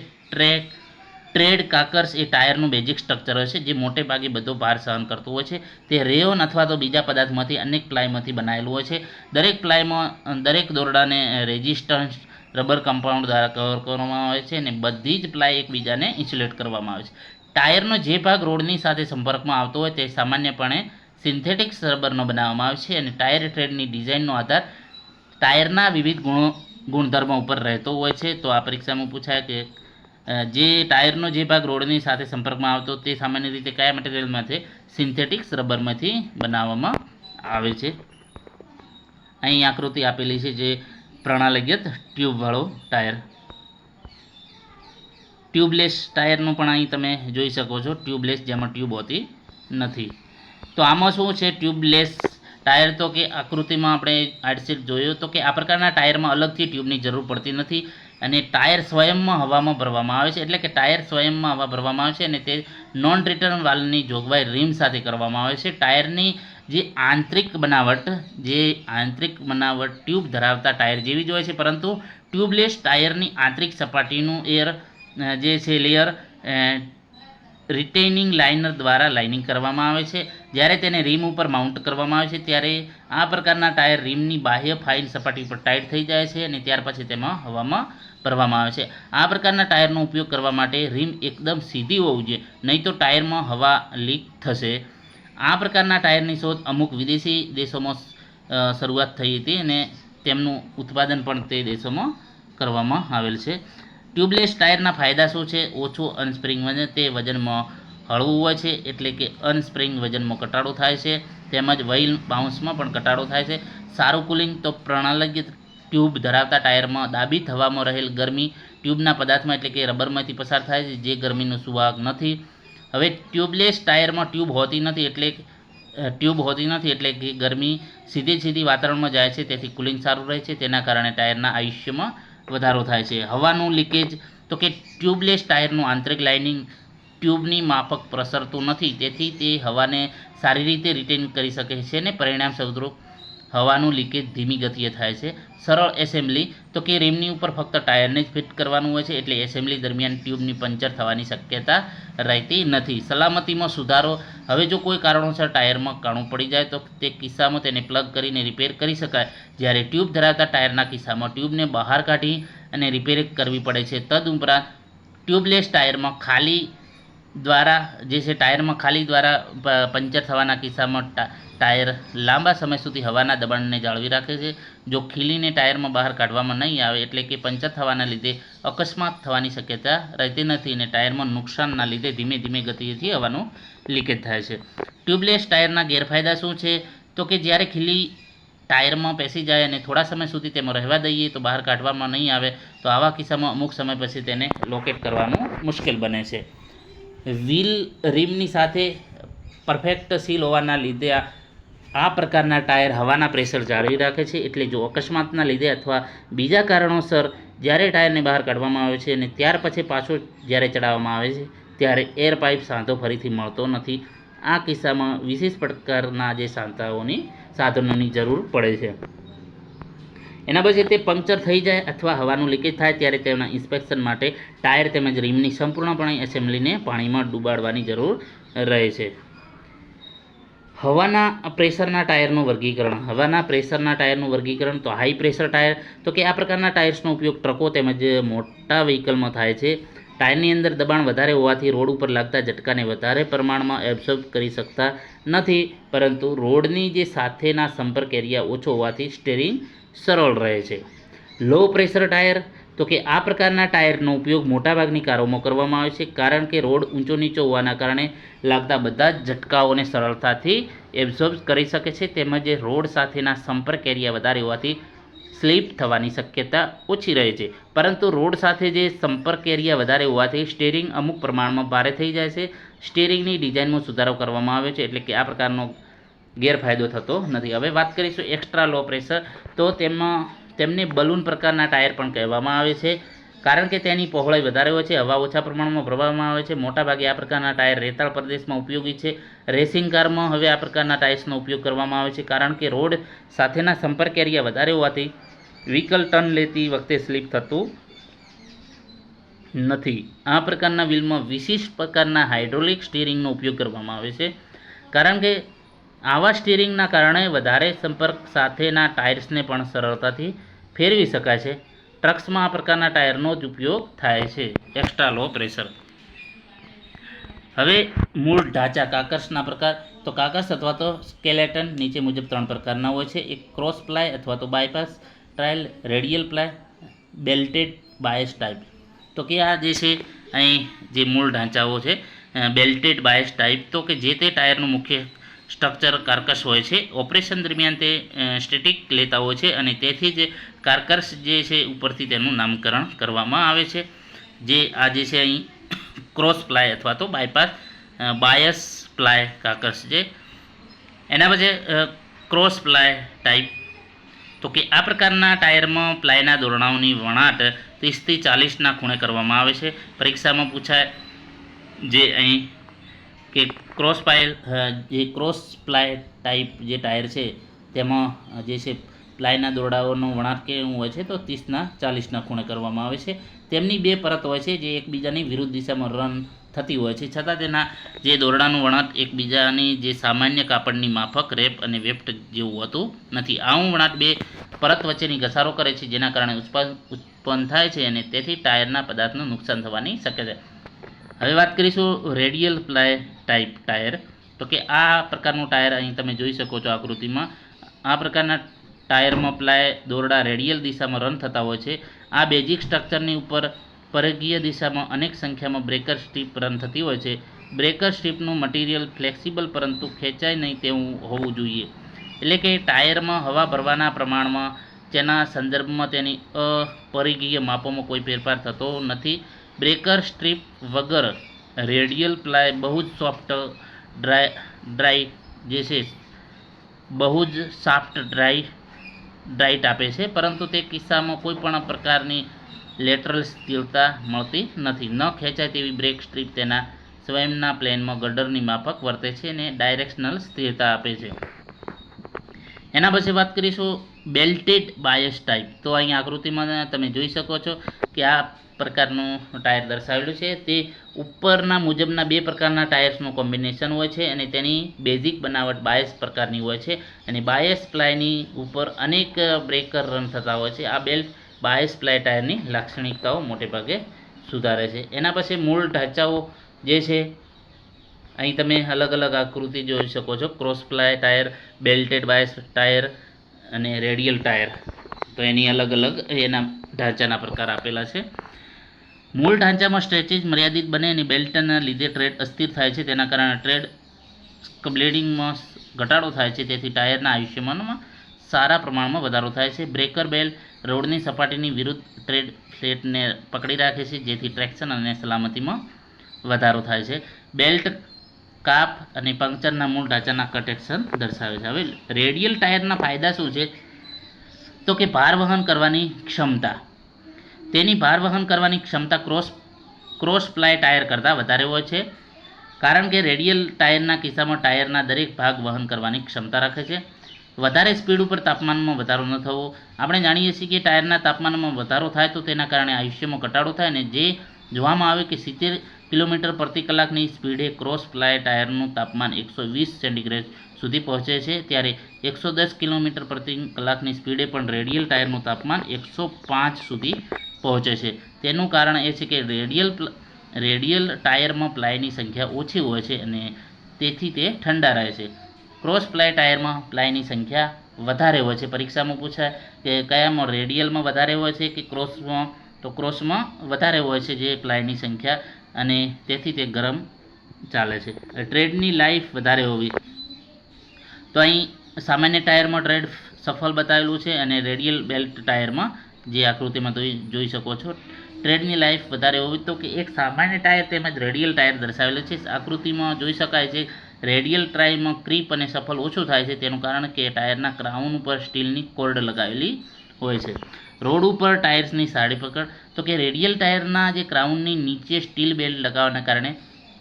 ટ્રેડ કાકર્સ એ ટાયરનું બેઝિક સ્ટ્રક્ચર હોય છે, જે મોટે ભાગે બધો ભાર સહન કરતું હોય છે. તે રેયોન અથવા તો બીજા પદાર્થમાંથી અનેક પ્લાયમાંથી બનાવેલું હોય છે. દરેક પ્લાયમાં દરેક દોરડાને રેઝિસ્ટન્સ રબર કમ્પાઉન્ડ દ્વારા કવર કરવામાં આવે છે, અને બધી જ પ્લાય એકબીજાને ઇન્સ્યુલેટ કરવામાં આવે છે. ટાયરનો જે ભાગ રોડની સાથે સંપર્કમાં આવતો હોય તે સામાન્યપણે સિન્થેટિક રબરનો બનાવવામાં આવે છે. અને ટાયર ટ્રેડની ડિઝાઇનનો આધાર ટાયરના વિવિધ ગુણધર્મો ઉપર રહેતો હોય છે. તો આ પરીક્ષામાં પૂછાય કે જે ટાયરનો જે ભાગ રોડની સાથે સંપર્કમાં આવતો તે સામાન્ય રીતે કયા મટીરિયલમાંથી? સિન્થેટિક રબરમાંથી બનાવવામાં આવે છે. અહીં આકૃતિ આપેલી છે, જે પ્રણાલીગત ટ્યુબવાળો ટાયર. ટ્યુબલેસ ટાયરનું પણ અહીં તમે જોઈ શકો છો. ટ્યુબલેસ, જેમાં ટ્યુબ હોતી નથી. તો આમાં શું છે ટ્યુબલેસ ટાયર? તો કે આકૃતિમાં આપણે આડછેદ જોયો તો કે આ પ્રકારના ટાયરમાં અલગથી ટ્યુબની જરૂર પડતી નથી, અને ટાયર સ્વયંમાં હવામાં ભરવામાં આવે છે. એટલે કે ટાયર સ્વયંમાં હવા ભરવામાં આવે છે, અને તે નોન રિટર્ન વાલ્વની જોગવાઈ રીમ સાથે કરવામાં આવે છે. ટાયરની જે આંતરિક બનાવટ ટ્યુબ ધરાવતા ટાયર જેવી જ હોય છે, પરંતુ ટ્યુબલેસ ટાયરની આંતરિક સપાટીનું જે છે લેયર રિટેઇનિંગ લાઇનર દ્વારા લાઇનિંગ કરવામાં આવે છે. જ્યારે તેને રીમ ઉપર માઉન્ટ કરવામાં આવે છે, ત્યારે આ પ્રકારના ટાયર રીમની બાહ્ય ફાઇન સપાટી પર ટાઈટ થઈ જાય છે, અને ત્યાર પછી તેમાં હવામાં ભરવામાં આવે છે. આ પ્રકારના ટાયરનો ઉપયોગ કરવા માટે રીમ એકદમ સીધી હોવું જોઈએ, નહીં તો ટાયરમાં હવા લીક થશે. આ પ્રકારના ટાયરની શોધ અમુક વિદેશી દેશોમાં શરૂઆત થઈ હતી, અને તેમનું ઉત્પાદન પણ તે દેશોમાં કરવામાં આવેલ છે. ટ્યુબલેસ ટાયરના ફાયદા શું છે? ઓછું અનસ્પ્રિંગ વજન, તે વજનમાં હળવું હોય છે, એટલે કે અનસ્પ્રિંગ વજનમાં ઘટાડો થાય છે, તેમજ વ્હીલ બાઉન્સમાં પણ ઘટાડો થાય છે. સારું કુલિંગ, તો પ્રણાલીગત ટ્યુબ ધરાવતા ટાયરમાં દાબિત હવામાં રહેલ ગરમી ટ્યુબના પદાર્થમાં, એટલે કે રબરમાંથી પસાર થાય છે, જે ગરમીનો સુવાહક નથી. હવે ટ્યુબલેસ ટાયરમાં ટ્યુબ હોતી નથી, એટલે કે ગરમી સીધી વાતાવરણમાં જાય છે, તેથી કુલિંગ સારું રહે છે. તેના કારણે ટાયરના આયુષ્યમાં વધારો થાય છે. હવાનું લીકેજ, તો કે ટ્યુબલેસ ટાયરનું આંતરિક લાઇનિંગ ટ્યુબની માફક પ્રસરતું નથી, તેથી તે હવાને સારી રીતે રિટેન કરી શકે છે અને પરિણામ સ્વરૂપ હવાનું લીકેજ ધીમી ગતિએ થાય છે. સરળ એસેમ્બલી તો કે રિમની ઉપર ફક્ત ટાયરને જ ફિટ કરવાનું હોય છે, એટલે એસેમ્બલી દરમિયાન ટ્યુબની પંચર થવાની શક્યતા રહેતી નથી. સલામતીમાં સુધારો. હવે જો કોઈ કારણોસર ટાયરમાં કાણું પડી જાય તો તે કિસ્સામાં તેને પ્લગ કરીને રિપેર કરી શકાય, જ્યારે ટ્યુબ ધરાવતા ટાયરના કિસ્સામાં ટ્યુબને બહાર કાઢી અને રિપેર કરવી પડે છે. તદુપરાંત ટ્યુબલેસ ટાયરમાં ખાલી દ્વારા પંચર થવાના કિસ્સામાં ટાયર લાંબા સમય સુધી હવાના દબાણને જાળવી રાખે છે. જો ખીલીને ટાયરમાં બહાર કાઢવામાં નહીં આવે, એટલે કે પંચર થવાના લીધે અકસ્માત થવાની શક્યતા રહેતી નથી અને ટાયરમાં નુકસાનના લીધે ધીમે ધીમે ગતિથી હવાનું લીકેજ થાય છે. ટ્યુબલેસ ટાયરના ગેરફાયદા શું છે? તો કે જ્યારે ખીલી ટાયરમાં પેસી જાય અને થોડા સમય સુધી તેમાં રહેવા દઈએ તો બહાર કાઢવામાં નહીં આવે, તો આવા કિસ્સામાં અમુક સમય પછી તેને લોકેટ કરવાનું મુશ્કેલ બને છે. વ્હીલ રિમની સાથે પરફેક્ટ સીલ હોવાના લીધે આ પ્રકારના ટાયર હવાના પ્રેશર જાળવી રાખે છે, એટલે જો અકસ્માતના લીધે અથવા બીજા કારણોસર જ્યારે ટાયરને બહાર કાઢવામાં આવે છે અને ત્યાર પછી પાછો જ્યારે ચડાવવામાં આવે છે ત્યારે એર પાઇપ સાંધો ફરીથી મળતો નથી. આ કિસ્સામાં વિશેષ પ્રકારના જે સાધનોની જરૂર પડે છે. એના પછી તે પંક્ચર થઈ જાય અથવા હવાનું લીકેજ થાય ત્યારે તેના ઇન્સ્પેક્શન માટે ટાયર તેમજ રિમની સંપૂર્ણપણે એસેમ્બલીને પાણીમાં ડૂબાડવાની જરૂર રહે છે. હવાના પ્રેશરના ટાયરનું વર્ગીકરણ. તો હાઈ પ્રેશર ટાયર, તો કે આ પ્રકારના ટાયર્સનો ઉપયોગ ટ્રકો તેમજ મોટા વ્હીકલમાં થાય છે. ટાયરની અંદર દબાણ વધારે હોવાથી રોડ ઉપર લાગતા ઝટકાને વધારે પ્રમાણમાં એબ્સોર્બ કરી શકતા નથી, પરંતુ રોડની જે સાથેના સંપર્ક એરિયા ઓછો હોવાથી સ્ટીયરિંગ સરળ રહે છે. લો પ્રેશર ટાયર, તો કે આ પ્રકારના ટાયરનો ઉપયોગ મોટાભાગની કારોમાં કરવામાં આવે છે, કારણ કે રોડ ઊંચો નીચો હોવાના કારણે લાગતા બધા જ ઝટકાઓને સરળતાથી એબ્સોર્બ કરી શકે છે, તેમજ રોડ સાથેના સંપર્ક એરિયા વધારે હોવાથી સ્લીપ થવાની શક્યતા ઓછી રહે છે. પરંતુ રોડ સાથે જે સંપર્ક એરિયા વધારે હોવાથી સ્ટીયરિંગ અમુક પ્રમાણમાં ભારે થઈ જાય છે. સ્ટીયરિંગની ડિઝાઇનમાં સુધારો કરવામાં આવે છે, એટલે કે આ પ્રકારનો ગેરફાયદો થતો નથી. હવે વાત કરીશું એક્સ્ટ્રા લો પ્રેશર. તો તેમને બલૂન પ્રકારના ટાયર પણ કહેવામાં આવે છે, કારણ કે તેની પહોળાઈ વધારે હોય છે, હવા ઓછા પ્રમાણમાં ભરવામાં આવે છે. મોટાભાગે આ પ્રકારના ટાયર રેતાળ પ્રદેશમાં ઉપયોગી છે. રેસિંગ કારમાં હવે આ પ્રકારના ટાયર્સનો ઉપયોગ કરવામાં આવે છે, કારણ કે રોડ સાથેના સંપર્ક એરિયા વધારે હોવાથી વ્હીકલ ટર્ન લેતી વખતે સ્લીપ થતું નથી. આ પ્રકારના વ્હીલમાં વિશિષ્ટ પ્રકારના હાઇડ્રોલિક સ્ટીયરિંગનો ઉપયોગ કરવામાં આવે છે, કારણ કે આવા સ્ટીયરિંગના કારણે વધારે સંપર્ક સાથેના ટાયર્સને પણ સરળતાથી ફેરવી શકાય છે. ટ્રક્સમાં આ પ્રકારના ટાયરનો જ ઉપયોગ થાય છે. Extra low pressure. હવે મૂળ ઢાંચા કાકર્સના પ્રકાર. તો કાકર્સ અથવા તો સ્કેલેટન નીચે મુજબ 3 પ્રકારના હોય છે. એક ક્રોસ પ્લાય અથવા તો bypass trial, radial ply, belted bias type. તો કે આ જે છે અહીં જે મૂળ ઢાંચાઓ છે બેલ્ટેડ બાયસ ટાઈપ, તો કે જે તે ટાયરનું મુખ્ય સ્ટ્રક્ચર કાર્કસ હોય છે. ઓપરેશન દરમિયાન તે સ્ટેટિક લેતા હોય છે અને તેથી જ કાર્કસ જે છે ઉપરથી તેનું નામકરણ કરવામાં આવે છે. જે આ જે છે અહીં ક્રોસ પ્લાય અથવા તો બાયસ પ્લાય કાર્કસ છે. એના પછી ક્રોસ પ્લાય ટાઈપ. તો કે આ પ્રકારના ટાયરમાં પ્લાયના દોરડાઓની વણાટ 30 થી 40ના ખૂણે કરવામાં આવે છે. પરીક્ષામાં પૂછાય જે અહીં કે ક્રોસ પ્લાય ટાઈપ જે ટાયર છે તેમાં જે છે પ્લાયના દોરડાઓનો વણાટ કેવું હોય છે તો 30ના 40ના ખૂણે કરવામાં આવે છે. તેમની 2 પરત હોય છે જે એકબીજાની વિરુદ્ધ દિશામાં રન થતી હોય છે, છતાં તેના જે દોરડાનું વણાટ એકબીજાની જે સામાન્ય કાપડની માફક રેપ અને વેફ્ટ જેવું હોતું નથી. આવું વણાટ 2 પરત વચ્ચેની ઘસારો કરે છે, જેના કારણે ઉત્પન્ન થાય છે અને તેથી ટાયરના પદાર્થનું નુકસાન થવાની શક્યતા. હવે વાત કરીશું રેડિયલ પ્લાય ટાઈપ ટાયર. તો કે આ પ્રકારનું ટાયર અહીં તમે જોઈ શકો છો આકૃતિમાં. આ પ્રકારના ટાયરમાં પ્લાય દોરડા રેડિયલ દિશામાં રન થતા હોય છે. આ બેઝિક સ્ટ્રક્ચરની ઉપર પરિઘીય દિશામાં અનેક સંખ્યામાં બ્રેકર સ્ટ્રીપ રન થતી હોય છે. બ્રેકર સ્ટ્રીપનું મટીરિયલ ફ્લેક્સિબલ પરંતુ ખેંચાય નહીં તેવું હોવું જોઈએ, એટલે કે ટાયરમાં હવા ભરવાના પ્રમાણમાં તેના સંદર્ભમાં તેની અપરિઘીય માપોમાં કોઈ ફેરફાર થતો નથી. બ્રેકર સ્ટ્રીપ વગર રેડિયલ પ્લાય બહુ જ સોફ્ટ ડ્રાઇટ આપે છે, પરંતુ તે કિસ્સામાં કોઈ પણ પ્રકારની લેટરલ સ્થિરતા મળતી નથી. ન ખેંચાય તેવી બ્રેક સ્ટ્રીપ તેના સ્વયંના પ્લેનમાં ગડરની માફક વર્તે છે અને ડાયરેક્શનલ સ્થિરતા આપે છે. એના પછી વાત કરીશું બેલ્ટેડ બાયસ ટાઈપ. તો અહીં આકૃતિમાં તમે જોઈ શકો છો કે આ પ્રકારનું ટાયર દર્શાવેલું છે. તે ઉપરના મુજબના બે પ્રકારના ટાયર્સનું કોમ્બિનેશન હોય છે અને તેની બેઝિક બનાવટ બાયસ પ્રકારની હોય છે અને બાયસ પ્લાયની ઉપર અનેક બ્રેકર રન થતા હોય છે. આ બેલ્ટ બાયસ પ્લાય ટાયરની લાક્ષણિકતાઓ મોટે ભાગે સુધારે છે. એના પછી મૂળ ઢાંચાઓ જે છે અહીં તમે અલગ અલગ આકૃતિ જોઈ શકો છો. Cross ply tyre, belted bias tyre અને રેડિયલ ટાયર. તો એની અલગ અલગ એના ઢાંચાના પ્રકાર આપેલા છે. મૂળ ઢાંચામાં સ્ટ્રેચેજ મર્યાદિત બને અને બેલ્ટના લીધે ટ્રેડ અસ્થિર થાય છે. તેના કારણે ટ્રેડ બ્લેડિંગમાં ઘટાડો થાય છે. તેથી ટાયરના આયુષ્યમાનમાં સારા પ્રમાણમાં વધારો થાય છે. બ્રેકર બેલ રોડની સપાટીની વિરુદ્ધ ટ્રેડ પ્લેટને પકડી રાખે છે, જેથી ટ્રેક્શન અને સલામતીમાં વધારો થાય છે. બેલ્ટ કાપ અને પંક્ચરના મૂળ ઢાંચાના કટેક્શન દર્શાવે છે. હવે રેડિયલ ટાયરના ફાયદા શું છે? તો કે ભાર વહન કરવાની ક્ષમતા. તેની ભાર વહન કરવાની ક્ષમતા ક્રોસ પ્લાય ટાયર કરતાં વધારે હોય છે, કારણ કે રેડિયલ ટાયરના કિસ્સામાં ટાયરના દરેક ભાગ વહન કરવાની ક્ષમતા રાખે છે. વધારે સ્પીડ ઉપર તાપમાનમાં વધારો ન થવો. આપણે જાણીએ છીએ કે ટાયરના તાપમાનમાં વધારો થાય તો તેના કારણે આયુષ્યમાં ઘટાડો થાય અને જે જોવામાં આવે કે 70 કિલોમીટર પ્રતિ કલાકની સ્પીડે ક્રોસ પ્લાય ટાયરનું તાપમાન 120 સેન્ટીગ્રેડ સુધી પહોંચે છે, ત્યારે 110 કિલોમીટર પ્રતિ કલાકની સ્પીડે પણ રેડિયલ ટાયરનું તાપમાન 105 સુધી પહોંચે છે. તેનું કારણ એ છે કે રેડિયલ ટાયરમાં પ્લાયની સંખ્યા ઓછી હોય છે અને તેથી તે ઠંડા રહે છે. ક્રોસ પ્લાય ટાયરમાં પ્લાયની સંખ્યા વધારે હોય છે. પરીક્ષામાં પૂછાય કે કયામાં રેડિયલમાં વધારે હોય છે કે ક્રોસમાં? તો ક્રોસમાં વધારે હોય છે જે પ્લાયની સંખ્યા, અને તેથી તે ગરમ ચાલે છે. ટ્રેડની લાઈફ વધારે હોવી. તો અહીં સામાન્ય ટાયરમાં ટ્રેડ સફળ બતાવેલું છે અને રેડિયલ બેલ્ટ ટાયરમાં જે આકૃતિમાં જોઈ શકો છો ટ્રેડની લાઈફ વધારે હોવી. તો કે એક સામાન્ય ટાયર તેમજ રેડિયલ ટાયર દર્શાવેલું છે. આકૃતિમાં જોઈ શકાય છે રેડિયલ ટાયરમાં ક્રીપ અને સફળ ઓછું થાય છે. તેનું કારણ કે ટાયરના ક્રાઉન ઉપર સ્ટીલની કોર્ડ લગાવેલી હોય છે. રોડ ઉપર ટાયર્સની સારી પકડ. તો કે રેડિયલ ટાયરના જે ક્રાઉનની નીચે સ્ટીલ બેલ્ટ લગાવવાના કારણે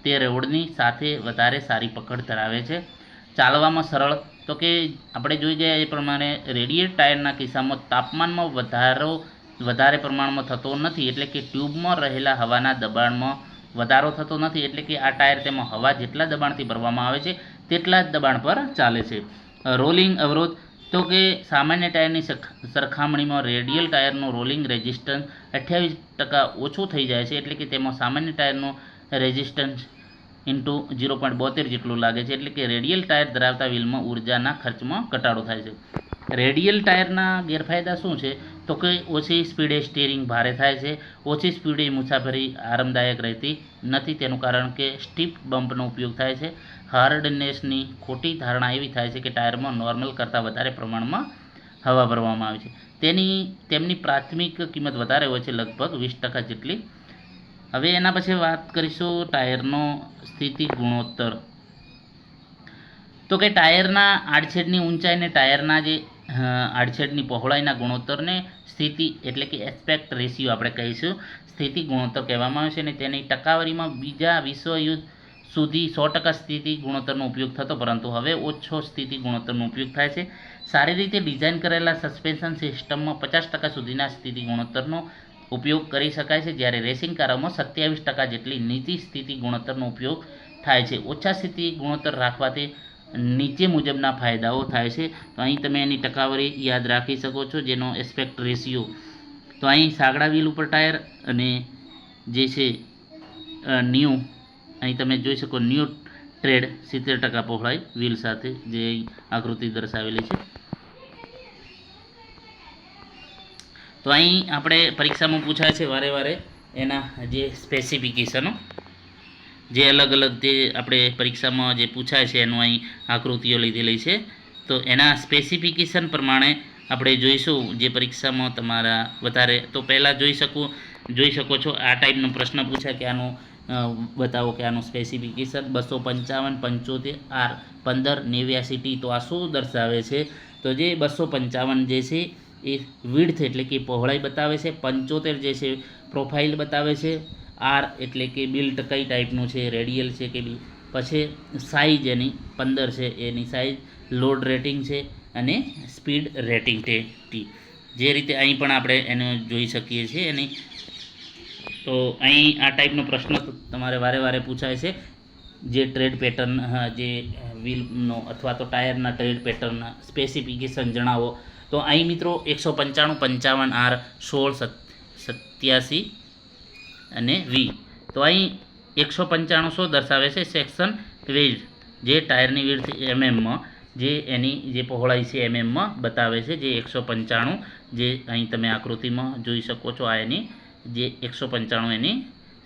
તે રોડની સાથે વધારે સારી પકડ ધરાવે છે. ચાલવામાં સરળ. તો કે આપણે જોઈ ગયા એ પ્રમાણે રેડિયલ ટાયરના કિસ્સામાં તાપમાનમાં વધારે પ્રમાણમાં થતો નથી, એટલે કે ટ્યુબમાં રહેલા હવાના દબાણમાં વધારો થતો નથી. એટલે કે આ ટાયર તેમાં હવા જેટલા દબાણથી ભરવામાં આવે છે તેટલા જ દબાણ પર ચાલે છે. રોલિંગ અવરોધ. તો કે સામાન્ય ટાયરની સરખામણીમાં રેડિયલ ટાયરનું રોલિંગ રેઝિસ્ટન્સ 28% ઓછું થઈ જાય છે. એટલે કે તેમાં સામાન્ય ટાયરનું રેઝિસ્ટન્સ ઇન્ટુ 0.72 જેટલું લાગે છે. એટલે કે રેડિયલ ટાયર ધરાવતા વ્હીલમાં ઉર્જાના ખર્ચમાં ઘટાડો થાય છે. રેડિયલ ટાયરના ગેરફાયદા શું છે? તો કે ઓછી સ્પીડે સ્ટીયરિંગ ભારે થાય છે. ઓછી સ્પીડે મુસાફરી આરામદાયક રહેતી નથી. તેનું કારણ કે સ્ટીપ બમ્પનો ઉપયોગ થાય છે. હાર્ડનેસની ખોટી ધારણા એવી થાય છે કે ટાયરમાં નોર્મલ કરતાં વધારે પ્રમાણમાં હવા ભરવામાં આવે છે. તેમની પ્રાથમિક કિંમત વધારે હોય છે, લગભગ 20% જેટલી. હવે એના પછી વાત કરીશું ટાયરનો સ્થિતિ ગુણોત્તર. તો કે ટાયરના આડછેદની ઊંચાઈને ટાયરના જે આડછેદની પહોળાઈના ગુણોત્તરને સ્થિતિ એટલે કે એસ્પેક્ટ રેશિયો આપણે કહીશું સ્થિતિ ગુણોત્તર કહેવામાં આવે છે. અને તેની ટકાવારીમાં બીજા વિશ્વયુદ્ધ સુધી 100% સ્થિતિ ગુણોત્તરનો ઉપયોગ થતો, પરંતુ હવે ઓછો સ્થિતિ ગુણોત્તરનો ઉપયોગ થાય છે. સારી રીતે ડિઝાઇન કરેલા સસ્પેન્શન સિસ્ટમમાં 50% સુધીના સ્થિતિ ગુણોત્તરનો ઉપયોગ કરી શકાય છે, જ્યારે રેસિંગ કારોમાં 27% જેટલી નીચી સ્થિતિ ગુણોત્તરનો ઉપયોગ થાય છે. ઓછા સ્થિતિ ગુણોત્તર રાખવાથી નીચે મુજબના ફાયદાઓ થાય છે. તો અહીં તમે એની ટકાવારી યાદ રાખી શકો છો, જેનો એસ્પેક્ટ રેશિયો. તો અહીં સાગડા વ્હીલ ઉપર ટાયર અને જે છે ન્યૂ, અહીં તમે જોઈ શકો ન્યૂ ટ્રેડ 70% પહોળાઈ વ્હીલ સાથે, જે આકૃતિ દર્શાવેલી છે. તો અહીં આપણે પરીક્ષામાં પૂછાય છે વારે એના જે સ્પેસિફિકેશનો, જે અલગ જે આપણે પરીક્ષામાં જે પૂછાય છે એનું અહીં આકૃતિઓ લીધેલી છે. તો એના સ્પેસિફિકેશન પ્રમાણે આપણે જોઈશું જે પરીક્ષામાં તમારા વધારે. તો પહેલાં જોઈ શકો છો આ ટાઈપનો પ્રશ્ન પૂછાય કે આનું બતાવો કે આનું સ્પેસિફિકેશન 255 75 R 15 89 T. તો આ શું દર્શાવે છે? તો જે 255 જે છે એ વિડ્થ એટલે કે પહોળાઈ બતાવે છે, 75 જે છે પ્રોફાઇલ બતાવે છે, આર એટલે કે બિલ્ટ કઈ ટાઈપનું છે, રેડિયલ છે કે બી. પછી સાઇઝ એની 15 છે, એની સાઇઝ, લોડ રેટિંગ છે અને સ્પીડ રેટિંગ છે ટી. જે રીતે અહીં પણ આપણે એને જોઈ શકીએ છીએ એની. તો અહીં આ ટાઈપનો પ્રશ્ન તમારે વારે વારે પૂછાય છે, જે ટ્રેડ પેટર્ન, જે વ્હીલનો અથવા તો ટાયરના ટ્રેડ પેટર્ન સ્પેસિફિકેશન જણાવો. તો અહીં મિત્રો 195, 55, આર, 16, 87 અને વી. તો અહીં 195 શું દર્શાવે છે? સેક્શન વિડ્થ, જે ટાયરની વિડ્થ એમએમમાં, જે એની જે પહોળાઈ છે એમએમમાં બતાવે છે. જે 195, જે અહીં તમે આકૃતિમાં જોઈ શકો છો, આ એની જે 195 એની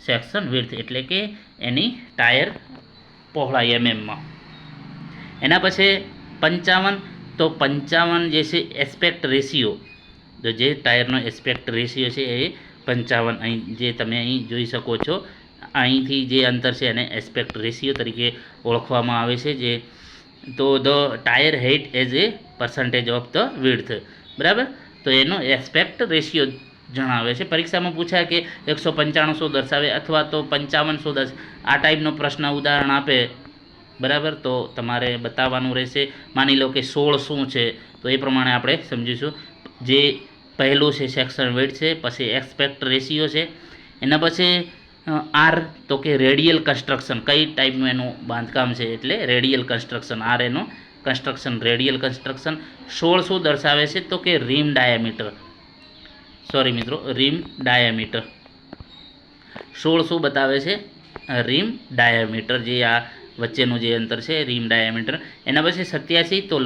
સેક્શન વિડ્થ એટલે કે એની ટાયર પહોળાઈ એમએમમાં. એના પછી 55, તો 55 જે છે એસ્પેક્ટ રેશિયો, તો જે ટાયરનો એસ્પેક્ટ રેશિયો છે એ 55, અહીં જે તમે અહીં જોઈ શકો છો, અહીંથી જે અંતર છે એને એસ્પેક્ટ રેશિયો તરીકે ઓળખવામાં આવે છે. જે તો the tyre height as a percentage of the width, બરાબર. તો એનો એસ્પેક્ટ રેશિયો જણાવે છે. પરીક્ષામાં પૂછાય કે 195 શું દર્શાવે અથવા તો 55 શું દર્શાવે, આ ટાઈપનો પ્રશ્ન ઉદાહરણ આપે, બરાબર, તો તમારે બતાવવાનું રહેશે. માની લો કે 16 શું છે, તો એ પ્રમાણે આપણે સમજીશું. જે પહેલું છે સેક્શન વિડ્થ છે, પછી એસ્પેક્ટ રેશિયો છે, એના પછી આર, તો કે રેડિયલ કન્સ્ટ્રક્શન, કઈ ટાઈપનું એનું બાંધકામ છે, એટલે રેડિયલ કન્સ્ટ્રક્શન, આર એનું કન્સ્ટ્રક્શન, રેડિયલ કન્સ્ટ્રક્શન. 16 શું દર્શાવે છે? તો કે રીમ ડાયામીટર, સોરી મિત્રો, રીમ ડાયામીટર. 16 શું બતાવે છે? રીમ ડાયામીટર, જે આ વચ્ચેનું જે અંતર છે રીમ ડાયામીટર. એના પછી 87, તો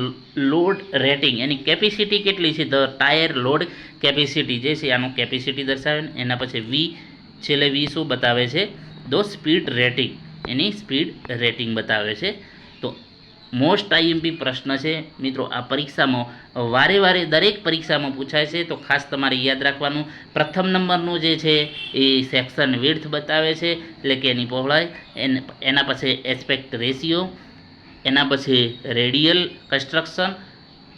લોડ રેટિંગ, એની કેપેસિટી કેટલી છે? ધ ટાયર લોડ કેપેસિટી જે છે આનું કેપેસિટી દર્શાવે. એના પછી વી, છેલ્લે વી શું બતાવે છે? The speed rating, any speed rating બતાવે છે. તો મોસ્ટ આઈએમપી પ્રશ્ન છે મિત્રો. આ પરીક્ષામાં વારે વારે દરેક પરીક્ષામાં પૂછાય છે, તો ખાસ તમારે યાદ રાખવાનું. પ્રથમ નંબરનું જે છે એ સેક્શન વિડ્થ બતાવે છે, એટલે કે એની પહોળાઈ. એના પછી એસ્પેક્ટ રેશિયો, એના પછી રેડિયલ કન્સ્ટ્રક્શન,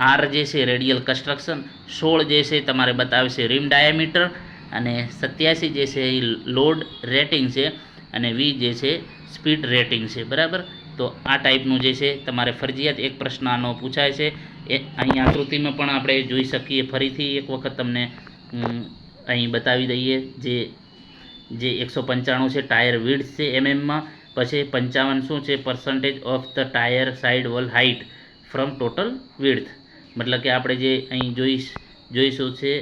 આર જે છે રેડિયલ કન્સ્ટ્રક્શન, 16 જે છે તમારે બતાવે છે રીમ ડાયામીટર, અને 87 જે છે એ લોડ રેટિંગ છે, અને વી જે છે સ્પીડ રેટિંગ છે, બરાબર. તો આ ટાઈપનું જે છે તમારે ફરજિયાત એક પ્રશ્ન આનો પૂછાય છે. એ અહીં આકૃતિમાં પણ આપણે જોઈ શકીએ. ફરીથી એક વખત તમને અહીં બતાવી દઈએ. જે 195 છે ટાયર વિડ્થ છે એમએમમાં, પછી 55 શું છે? Percentage of the tyre side wall height from total width, મતલબ કે આપણે જે અહીં જોઈશું છે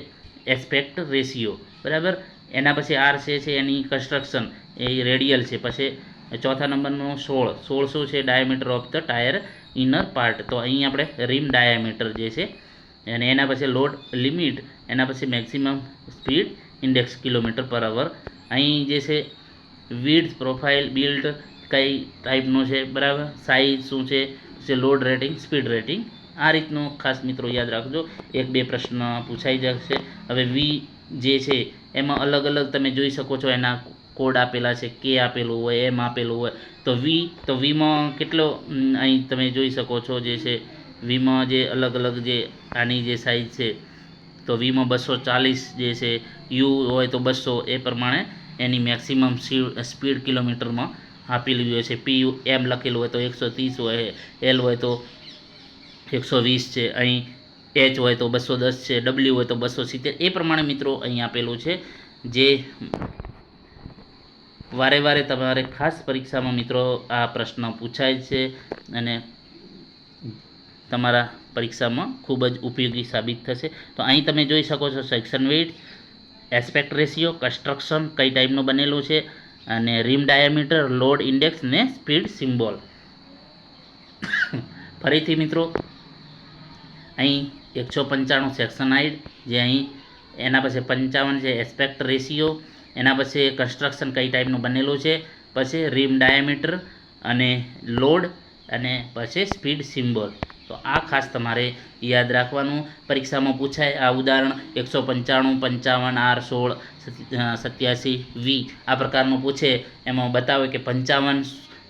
એસ્પેક્ટ રેશિયો, બરાબર. એના પછી આર છે એની કન્સ્ટ્રક્શન, એ રેડિયલ છે. પછી ચોથા નંબરનું 16 શું છે? Diameter of the tyre inner part, તો અહીં આપણે રીમ ડાયામીટર જે છે. અને એના પછી લોડ લિમિટ, એના પછી મેક્સિમમ સ્પીડ ઇન્ડેક્સ કિલોમીટર પર અવર. અહીં જે છે વિડ્થ પ્રોફાઇલ, બિલ્ટ કઈ ટાઈપનું છે, બરાબર, સાઇઝ શું છે, લોડ રેટિંગ, સ્પીડ રેટિંગ. આ રીતનું ખાસ મિત્રો યાદ રાખજો. 1-2 પ્રશ્ન પૂછાઈ જશે. હવે વી જે છે એમાં અલગ અલગ તમે જોઈ શકો છો, એના કોડ આપેલા છે, કે આપેલું હોય, એમ આપેલું હોય. તો વીમાં કેટલો અહીં તમે જોઈ શકો છો જે છે વીમાં જે અલગ અલગ જે આની જે સાઇઝ છે, તો વીમાં 240 જે છે, યુ હોય તો 200, એ પ્રમાણે એની મેક્સિમમ સ્પીડ કિલોમીટરમાં આપેલી હોય છે. પી એમ લખેલું હોય તો 130 હોય, એલ હોય તો 120 છે, અહીં એચ હોય તો 210 છે, ડબલ્યુ હોય તો 270, એ પ્રમાણે મિત્રો અહીં આપેલું છે. જે વારે વારે તમારે ખાસ પરીક્ષામાં મિત્રો આ પ્રશ્ન પૂછાય છે, અને તમારા પરીક્ષામાં ખૂબ જ ઉપયોગી સાબિત થશે. તો અહીં તમે જોઈ શકો છો section width, aspect ratio, construction કઈ ટાઈપનું બનેલું છે, અને રીમ ડાયામીટર, લોડ ઇન્ડેક્સ ને સ્પીડ સિમ્બોલ. ફરીથી મિત્રો અહીં 195 સેક્શન હાઇટ, જે અહીં એના પછી 55 છે એસ્પેક્ટ રેશિયો, એના પછી કન્સ્ટ્રક્શન કઈ ટાઈપનું બનેલું છે, પછી રીમ ડાયામીટર અને લોડ, અને પછી સ્પીડ સિમ્બોલ. તો આ ખાસ તમારે યાદ રાખવાનું. પરીક્ષામાં પૂછાય આ ઉદાહરણ 195, 55, આર, 16, 87, વી આ પ્રકારનું પૂછે. એમાં બતાવે કે 55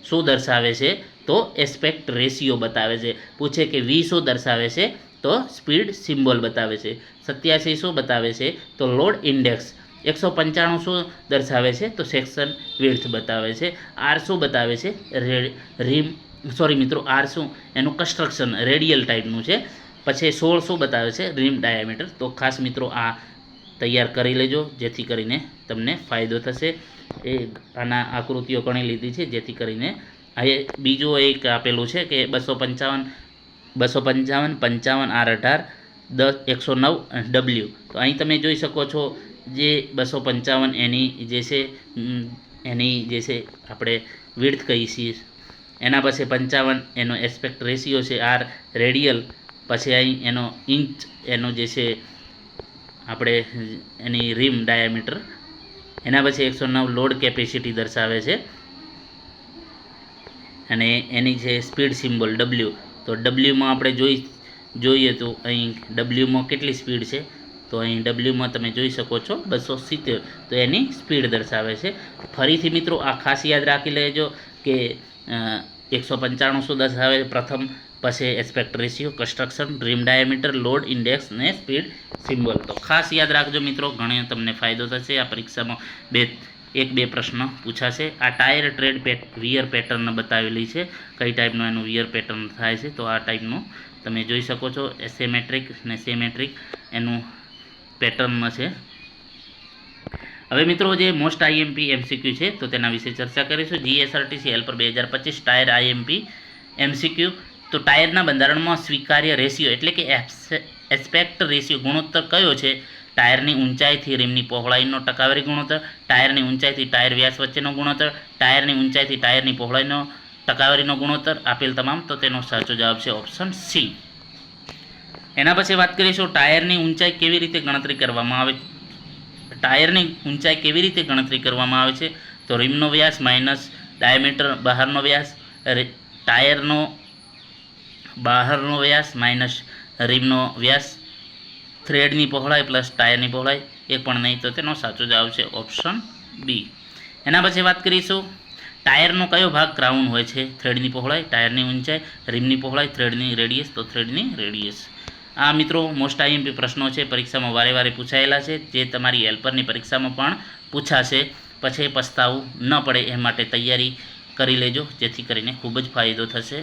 શું દર્શાવે છે? તો એસ્પેક્ટ રેશિયો બતાવે છે. પૂછે કે વી શું દર્શાવે છે? તો સ્પીડ સિમ્બોલ બતાવે છે. 87 શું બતાવે છે? તો લોડ ઇન્ડેક્સ. 195 શું દર્શાવે છે? તો સેક્શન વિડ્થ બતાવે છે. આર શું બતાવે છે? રીમ સોરી મિત્રો, આર શું? એનું કન્સ્ટ્રક્શન રેડિયલ ટાઈપનું છે. પછી 16 શું બતાવે છે? રીમ ડાયામીટર. તો ખાસ મિત્રો આ તૈયાર કરી લેજો, જેથી કરીને તમને ફાયદો થશે. એ આના આકૃતિઓ ઘણી લીધી છે, જેથી કરીને આ બીજો એક આપેલું છે કે 255 55 આર 18 10 109 ડબલ્યુ. તો અહીં તમે જોઈ શકો છો જે 255 એની જે છે આપણે વિડ્થ કહીએ છીએ. એના પછી 55 એનો એસ્પેક્ટ રેશિયો છે, આર રેડિયલ. પછી અહીં એનો ઇંચ એનો જે છે આપણે એની રીમ ડાયામીટર. એના પછી 109 લોડ કેપેસિટી દર્શાવે છે, અને એની છે સ્પીડ સિમ્બોલ ડબલ્યુ. તો ડબલ્યુમાં આપણે જોઈએ તો અહીં ડબલ્યુમાં કેટલી સ્પીડ છે? તો અહીં ડબલ્યુમાં તમે જોઈ શકો છો 270. તો એની સ્પીડ દર્શાવે છે. ફરીથી મિત્રો આ ખાસ યાદ રાખી લેજો કે 195 શું દર્શાવે છે? પ્રથમ, પછી aspect ratio, construction, rim diameter, load index ને સ્પીડ સિમ્બોલ. તો ખાસ યાદ રાખજો મિત્રો, ઘણો તમને ફાયદો થશે. આ પરીક્ષામાં 1-2 પ્રશ્ન પૂછાશે. આ ટાયર ટ્રેડ વિયર પેટર્ન બતાવેલી છે, કઈ ટાઈપનું એનું વિયર પેટર્ન થાય છે. તો આ ટાઈપનું તમે જોઈ શકો છો. એસેમેટ્રિક ને સિમેટ્રિક એનું પેટર્ન છે. હવે મિત્રો જે મોસ્ટ આઈએમપી એમસીક્યુ છે તો તેના વિશે ચર્ચા કરીશું. GSRTC helper 2025 tyre IMP MCQ. તો ટાયરના બંધારણમાં સ્વીકાર્ય રેશિયો એટલે કે એસ્પેક્ટ રેશિયો ગુણોત્તર કયો છે? ટાયરની ઊંચાઈથી રીમની પહોળાઈનો ટકાવારી ગુણોત્તર, ટાયરની ઊંચાઈથી ટાયર વ્યાસ વચ્ચેનો ગુણોત્તર, ટાયરની ઊંચાઈથી ટાયરની પહોળાઈનો ટકાવારીનો ગુણોત્તર. આપેલ તમામ. તો તેનો સાચો જવાબ છે ઓપ્શન સી. એના પછી વાત કરીશું ટાયરની ઊંચાઈ કેવી રીતે ગણતરી કરવામાં આવે. ટાયરની ઊંચાઈ કેવી રીતે ગણતરી કરવામાં આવે છે? તો રીમનો વ્યાસ માઇનસ ડાયામીટર બહારનો વ્યાસ, ટાયરનો બહારનો વ્યાસ માઇનસ રીમનો વ્યાસ, થ્રેડની પહોળાઈ પ્લસ ટાયરની પહોળાઈ. એ પણ નહીં. તો તેનો સાચો જવાબ છે ઓપ્શન બી. એના પછી વાત કરીશું ટાયરનો કયો ભાગ ક્રાઉન હોય છે? થ્રેડની પહોળાઈ, ટાયરની ઊંચાઈ, રીમની પહોળાઈ, થ્રેડની રેડિયસ. તો થ્રેડની રેડિયસ. આ મિત્રો મોસ્ટ આઈએમપી પ્રશ્નો છે, પરીક્ષામાં વારે પૂછાયેલા છે, જે તમારી હેલ્પરની પરીક્ષામાં પણ પૂછાશે. પછી પસ્તાવું ન પડે એ માટે તૈયારી કરી લેજો, જેથી કરીને ખૂબ જ ફાયદો થશે.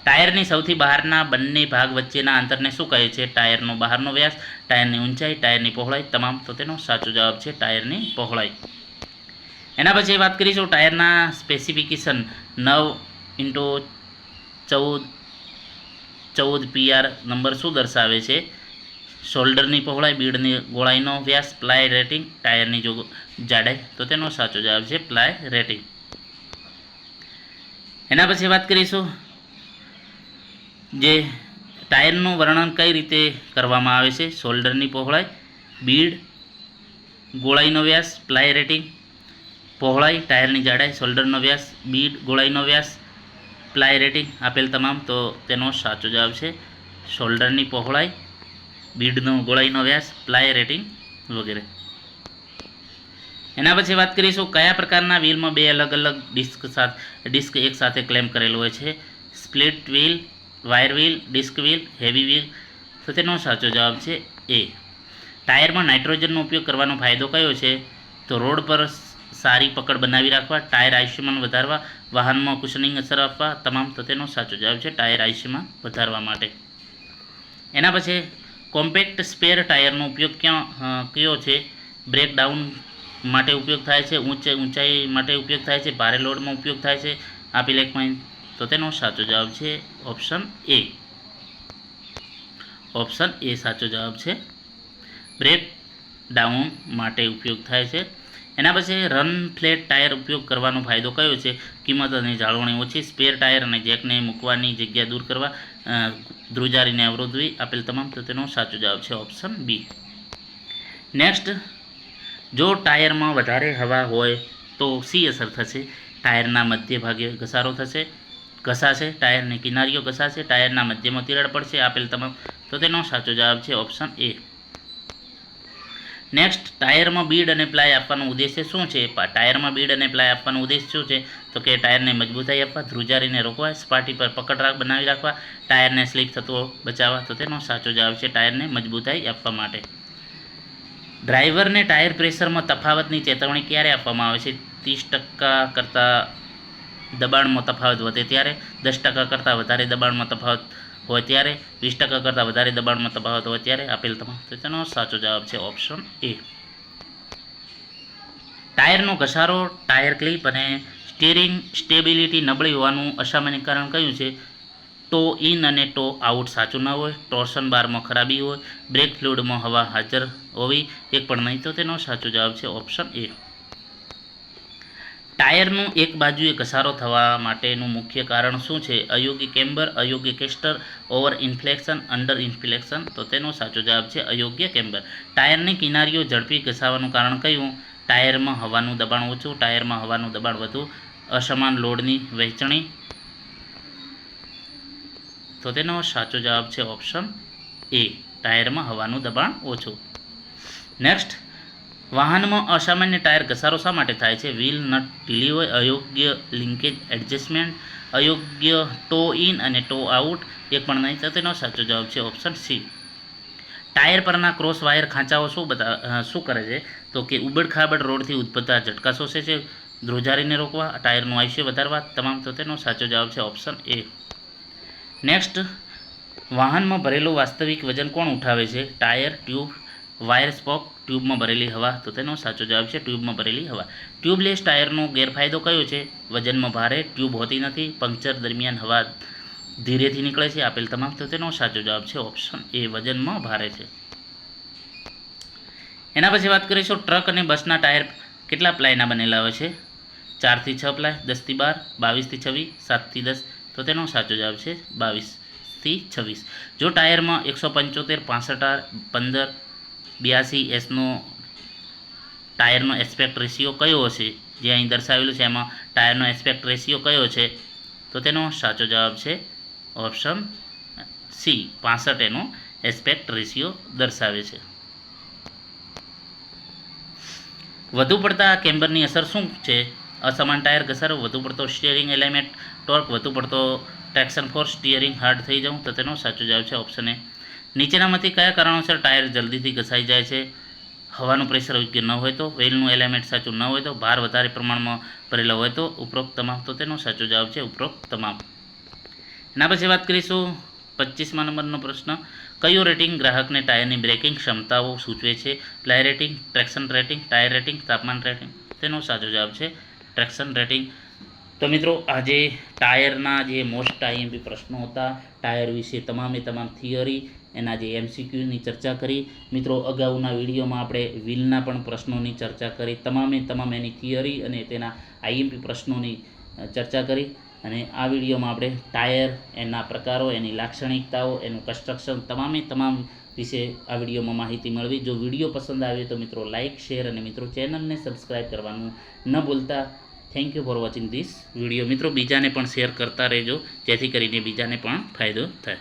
ટાયરની સૌથી બહારના બંને ભાગ વચ્ચેના અંતરને શું કહે છે? ટાયરનો બહારનો વ્યાસ, ટાયરની ઊંચાઈ, ટાયરની પહોળાઈ. તમામ. તો તેનો સાચો જવાબ છે ટાયરની પહોળાઈ. એના પછી વાત કરીશું ટાયરના સ્પેસિફિકેશન 9x14 PR નંબર શું દર્શાવે છે? શોલ્ડરની પહોળાઈ, બીડની ગોળાઈનો વ્યાસ, પ્લાય રેટિંગ, ટાયરની જાડાઈ. તો તેનો સાચો જવાબ છે પ્લાય રેટિંગ. એના પછી વાત કરીશું જે ટાયરનું વર્ણન કઈ રીતે કરવામાં આવે છે? શોલ્ડરની પહોળાઈ, બીડ, ગોળાઈનો વ્યાસ, પ્લાય રેટિંગ, પહોળાઈ, ટાયરની જાડાઈ, શોલ્ડરનો વ્યાસ, બીડ, ગોળાઈનો વ્યાસ, પ્લાય રેટિંગ. આપેલ તમામ. તો તેનો સાચો જવાબ છે શોલ્ડરની પહોળાઈ, બીડનો ગોળાઈનો વ્યાસ, પ્લાય રેટિંગ વગેરે. એના પછી વાત કરીશું કયા પ્રકારના વ્હીલમાં 2 અલગ અલગ ડિસ્ક એક સાથે ક્લેમ કરેલો હોય છે? Split wheel, wire wheel, disc wheel, heavy wheel. તો તેનો સાચો જવાબ છે એ. ટાયરમાં નાઇટ્રોજનનો ઉપયોગ કરવાનો ફાયદો કયો છે? તો રોડ પર સારી પકડ બનાવી રાખવા, ટાયર આયુષ્યમાન વધારવા, વાહનમાં કુશનિંગ અસર આપવા. તમામ. તો તેનો સાચો જવાબ છે ટાયર આયુષ્યમાન વધારવા માટે. એના પછી કોમ્પેક્ટ સ્પેર ટાયરનો ઉપયોગ કયો છે? બ્રેકડાઉન માટે ઉપયોગ થાય છે, ઊંચાઈ માટે ઉપયોગ થાય છે, ભારે લોડમાં ઉપયોગ થાય છે. આપેલ એક પોઈન્ટ. તો તેનો સાચો જવાબ છે ઓપ્શન એ. ઓપ્શન એ સાચો જવાબ છે. બ્રેક ડાઉન માટે ઉપયોગ થાય છે. એના પછી રન ફ્લેટ ટાયર ઉપયોગ કરવાનો ફાયદો કયો છે? કિંમત અને જાળવણી ઓછી, સ્પેર ટાયર અને જેકને મૂકવાની જગ્યા દૂર કરવા, ધ્રુજારીને અવરોધવી. આપેલ તમામ. તો તેનો સાચો જવાબ છે ઓપ્શન બી. નેક્સ્ટ, જો ટાયરમાં વધારે હવા હોય તો શી અસર થશે? ટાયરના મધ્ય ભાગે ઘસાશે, ટાયરની કિનારીઓ ઘસાશે, ટાયરના મધ્યમાં તિરાડ પડશે. આપેલ તમામ. તો તેનો સાચો જવાબ છે ઓપ્શન એ. નેક્સ્ટ, ટાયરમાં બીડ અને પ્લાય આપવાનો ઉદ્દેશ્ય શું છે? ટાયરમાં બીડ અને પ્લાય આપવાનો ઉદ્દેશ્ય શું છે? તો કે ટાયરને મજબૂતાઈ આપવા, ધ્રુજારીને રોકવા, સપાટી પર પકડ બનાવી રાખવા, ટાયરને સ્લીપ થતો બચાવવા. તો તેનો સાચો જવાબ છે ટાયરને મજબૂતાઈ આપવા માટે. ડ્રાઈવરને ટાયર પ્રેશરમાં તફાવતની ચેતવણી ક્યારે આપવામાં આવે છે? 30% કરતાં દબાણમાં તફાવત વધે ત્યારે, 10% કરતાં વધારે દબાણમાં તફાવત હોય ત્યારે, 20% કરતાં વધારે દબાણમાં તફાવત હોય ત્યારે. આપેલ તમામ. તો તેનો સાચો જવાબ છે ઓપ્શન એ. ટાયરનો ઘસારો, ટાયર ક્લિપ અને સ્ટીયરિંગ સ્ટેબિલિટી નબળી હોવાનું અસામાન્ય કારણ કયું છે? ટો ઇન અને ટો આઉટ સાચું ન હોય, ટોર્શન બારમાં ખરાબી હોય, બ્રેક ફ્લુઇડમાં હવા હાજર હોવી, એક પણ નહીં. તો તેનો સાચો જવાબ છે ઓપ્શન એ. ટાયરનું એક બાજુએ ઘસારો થવા માટેનું મુખ્ય કારણ શું છે? અયોગ્ય કેમ્બર, અયોગ્ય castor, over inflection, under inflection. તો તેનો સાચો જવાબ છે અયોગ્ય કેમ્બર. ટાયરની કિનારીઓ ઝડપી ઘસાવાનું કારણ કયું? ટાયરમાં હવાનું દબાણ ઓછું, ટાયરમાં હવાનું દબાણ વધુ, અસમાન લોડની વહેંચણી. તો તેનો સાચો જવાબ છે ઓપ્શન એ. ટાયરમાં હવાનું દબાણ ઓછું. નેક્સ્ટ, વાહનમાં અસામાન્ય ટાયર ઘસારો શા માટે થાય છે? વ્હીલ નટ ઢીલી હોય, અયોગ્ય લિંકેજ એડજસ્ટમેન્ટ, અયોગ્ય ટો ઇન અને ટો આઉટ, એક પણ નહીં. તો તેનો સાચો જવાબ છે ઓપ્શન સી. ટાયર પરના ક્રોસ વાયર ખાંચાઓ શું કરે છે? તો કે ઉબડ-ખાબડ રોડથી ઉદ્ભવતા ઝટકા શોષે છે, ધ્રુજારીને રોકવા, ટાયરનું આયુષ્ય વધારવા, તમામ. તો તેનો સાચો જવાબ છે ઓપ્શન એ. નેક્સ્ટ, વાહનમાં ભરેલું વાસ્તવિક વજન કોણ ઉઠાવે છે? ટાયર, ટ્યુબ, વાયર, સ્પોક, ટ્યુબમાં ભરેલી હવા. તો તેનો સાચો જવાબ છે ટ્યુબમાં ભરેલી હવા. ટ્યુબલેસ ટાયરનો ગેરફાયદો કયો છે? વજનમાં ભારે, ટ્યુબ હોતી નથી, પંક્ચર દરમિયાન હવા ધીરેથી નીકળે છે. આપેલ તમામ. તો તેનો સાચો જવાબ છે ઓપ્શન એ. વજનમાં ભારે છે. એના પછી વાત કરીશું, ટ્રક અને બસના ટાયર કેટલા પ્લાયના બનેલા હોય છે? 4 થી 6 પ્લાય, 10 થી 12, 22 થી 26, 7 થી 10. તો તેનો સાચો જવાબ છે 22 થી 26. જો ટાયરમાં 175, 65, 15, 82 એસનો ટાયરનો એસ્પેક્ટ રેશિયો કયો હશે? જે અહીં દર્શાવેલું છે એમાં ટાયરનો એસ્પેક્ટ રેશિયો કયો છે? તો તેનો સાચો જવાબ છે ઓપ્શન સી. 65 એનો એસ્પેક્ટ રેશિયો દર્શાવે છે. વધુ પડતા કેમ્બરની અસર શું છે? અસમાન ટાયર ઘસારો, વધુ પડતો સ્ટીયરિંગ એલાઇનમેન્ટ ટોર્ક, વધુ પડતો ટ્રેક્શન ફોર્સ, સ્ટીયરિંગ હાર્ડ થઈ જવું. તો તેનો સાચો જવાબ છે ઓપ્શન એ. નીચેનામાંથી કયા કારણોસર ટાયર જલ્દીથી ઘસાઈ જાય છે? હવાનું પ્રેશર યોગ્ય ન હોય તો, વ્હીલનું એલાઇનમેન્ટ સાચું ન હોય તો, ભાર વધારે પ્રમાણમાં ભરેલો હોય તો, ઉપરોક્ત તમામ. તો તેનો સાચો જવાબ છે ઉપરોક્ત તમામ. એના પછી વાત કરીશું 25મા નંબરનો પ્રશ્ન, કયું રેટિંગ ગ્રાહકને ટાયરની બ્રેકિંગ ક્ષમતાઓ સૂચવે છે? Ply rating, traction rating, tyre rating, તાપમાન રેટિંગ. તેનો સાચો જવાબ છે ટ્રેક્શન રેટિંગ. તો મિત્રો, આજે ટાયરના જે મોસ્ટ આઈએમપી પ્રશ્નો હતા, ટાયર વિશે તમામે તમામ થિયરી, એના જે એમસીક્યુની ચર્ચા કરી. મિત્રો, અગાઉના વિડીયોમાં આપણે વ્હીલના પણ પ્રશ્નોની ચર્ચા કરી, તમામે તમામ એની થિયરી અને તેના આઈએમપી પ્રશ્નોની ચર્ચા કરી. અને આ વિડીયોમાં આપણે ટાયર, એના પ્રકારો, એની લાક્ષણિકતાઓ, એનું કન્સ્ટ્રક્શન, તમામે તમામ વિશે આ વિડીયોમાં માહિતી મેળવી. જો વિડીયો પસંદ આવે તો મિત્રો લાઇક, શેર અને મિત્રો ચેનલને સબસ્ક્રાઈબ કરવાનું ન ભૂલતા. Thank you for watching this video. મિત્રો, બીજાને પણ શેર કરતા રહેજો, જેથી કરીને બીજાને પણ ફાયદો થાય.